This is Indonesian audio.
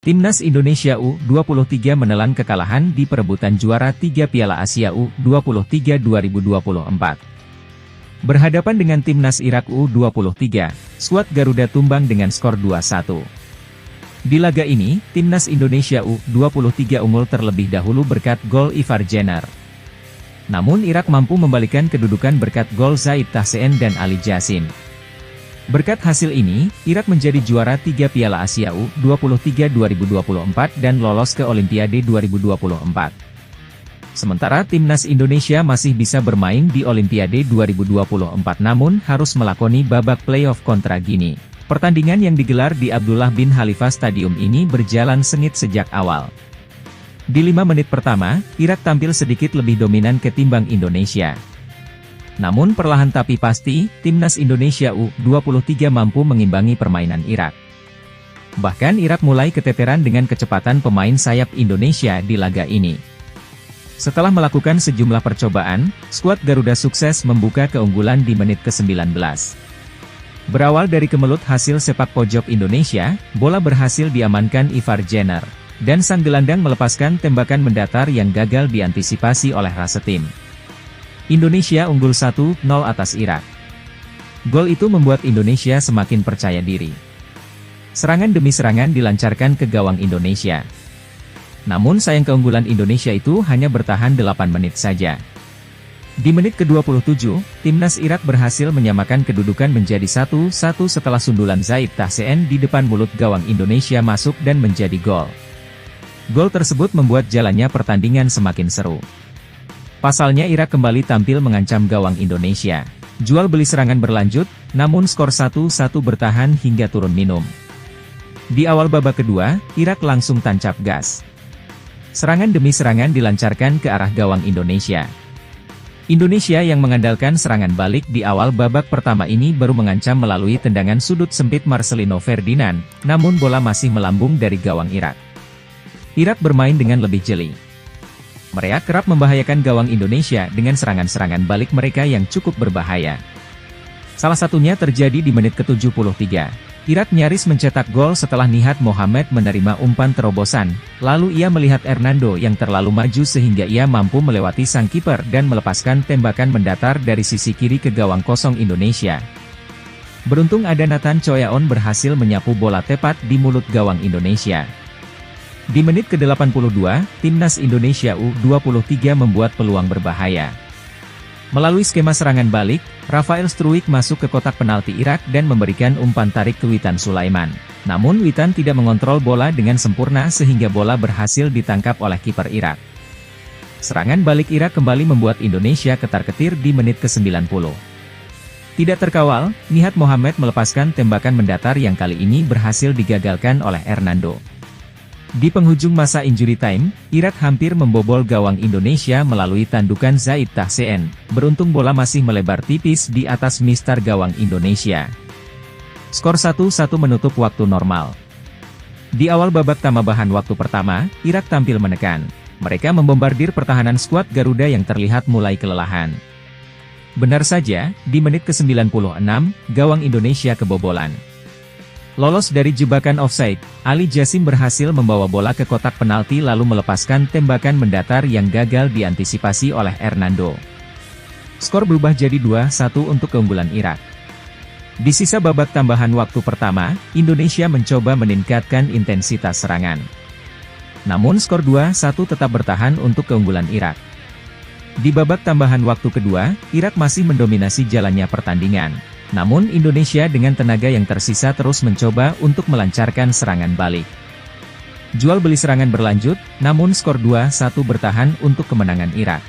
Timnas Indonesia U23 menelan kekalahan di perebutan juara 3 Piala Asia U23 2024. Berhadapan dengan Timnas Irak U23, skuad Garuda tumbang dengan skor 2-1. Di laga ini, Timnas Indonesia U23 unggul terlebih dahulu berkat gol Ivar Jenner. Namun Irak mampu membalikan kedudukan berkat gol Zaid Tahseen dan Ali Jassim. Berkat hasil ini, Irak menjadi juara 3 Piala Asia U23 2024 dan lolos ke Olimpiade 2024. Sementara Timnas Indonesia masih bisa bermain di Olimpiade 2024 namun harus melakoni babak playoff kontra Guinea. Pertandingan yang digelar di Abdullah bin Khalifa Stadium ini berjalan sengit sejak awal. Di 5 menit pertama, Irak tampil sedikit lebih dominan ketimbang Indonesia. Namun perlahan tapi pasti, Timnas Indonesia U23 mampu mengimbangi permainan Irak. Bahkan Irak mulai keteteran dengan kecepatan pemain sayap Indonesia di laga ini. Setelah melakukan sejumlah percobaan, skuad Garuda sukses membuka keunggulan di menit ke-19. Berawal dari kemelut hasil sepak pojok Indonesia, bola berhasil diamankan Ivar Jenner, dan sang gelandang melepaskan tembakan mendatar yang gagal diantisipasi oleh Rasetim. Indonesia unggul 1-0 atas Irak. Gol itu membuat Indonesia semakin percaya diri. Serangan demi serangan dilancarkan ke gawang Indonesia. Namun sayang keunggulan Indonesia itu hanya bertahan 8 menit saja. Di menit ke-27, Timnas Irak berhasil menyamakan kedudukan menjadi 1-1 setelah sundulan Zaid Tahseen di depan mulut gawang Indonesia masuk dan menjadi gol. Gol tersebut membuat jalannya pertandingan semakin seru. Pasalnya Irak kembali tampil mengancam gawang Indonesia. Jual beli serangan berlanjut, namun skor 1-1 bertahan hingga turun minum. Di awal babak kedua, Irak langsung tancap gas. Serangan demi serangan dilancarkan ke arah gawang Indonesia. Indonesia yang mengandalkan serangan balik di awal babak pertama ini baru mengancam melalui tendangan sudut sempit Marcelino Ferdinand, namun bola masih melambung dari gawang Irak. Irak bermain dengan lebih jeli. Mereka kerap membahayakan gawang Indonesia dengan serangan-serangan balik mereka yang cukup berbahaya. Salah satunya terjadi di menit ke-73. Irak nyaris mencetak gol setelah Nihat Mohamed menerima umpan terobosan, lalu ia melihat Hernando yang terlalu maju sehingga ia mampu melewati sang kiper dan melepaskan tembakan mendatar dari sisi kiri ke gawang kosong Indonesia. Beruntung ada Nathan Choyaon berhasil menyapu bola tepat di mulut gawang Indonesia. Di menit ke-82, Timnas Indonesia U23 membuat peluang berbahaya. Melalui skema serangan balik, Rafael Struijk masuk ke kotak penalti Irak dan memberikan umpan tarik ke Witan Sulaiman. Namun Witan tidak mengontrol bola dengan sempurna sehingga bola berhasil ditangkap oleh kiper Irak. Serangan balik Irak kembali membuat Indonesia ketar-ketir di menit ke-90. Tidak terkawal, Nihat Mohamed melepaskan tembakan mendatar yang kali ini berhasil digagalkan oleh Hernando. Di penghujung masa injury time, Irak hampir membobol gawang Indonesia melalui tandukan Zaid Tahseen. Beruntung bola masih melebar tipis di atas mistar gawang Indonesia. Skor 1-1 menutup waktu normal. Di awal babak tambahan waktu pertama, Irak tampil menekan. Mereka membombardir pertahanan skuad Garuda yang terlihat mulai kelelahan. Benar saja, di menit ke-96, gawang Indonesia kebobolan. Lolos dari jebakan offside, Ali Jassim berhasil membawa bola ke kotak penalti lalu melepaskan tembakan mendatar yang gagal diantisipasi oleh Hernando. Skor berubah jadi 2-1 untuk keunggulan Irak. Di sisa babak tambahan waktu pertama, Indonesia mencoba meningkatkan intensitas serangan. Namun skor 2-1 tetap bertahan untuk keunggulan Irak. Di babak tambahan waktu kedua, Irak masih mendominasi jalannya pertandingan. Namun Indonesia dengan tenaga yang tersisa terus mencoba untuk melancarkan serangan balik. Jual beli serangan berlanjut, namun skor 2-1 bertahan untuk kemenangan Irak.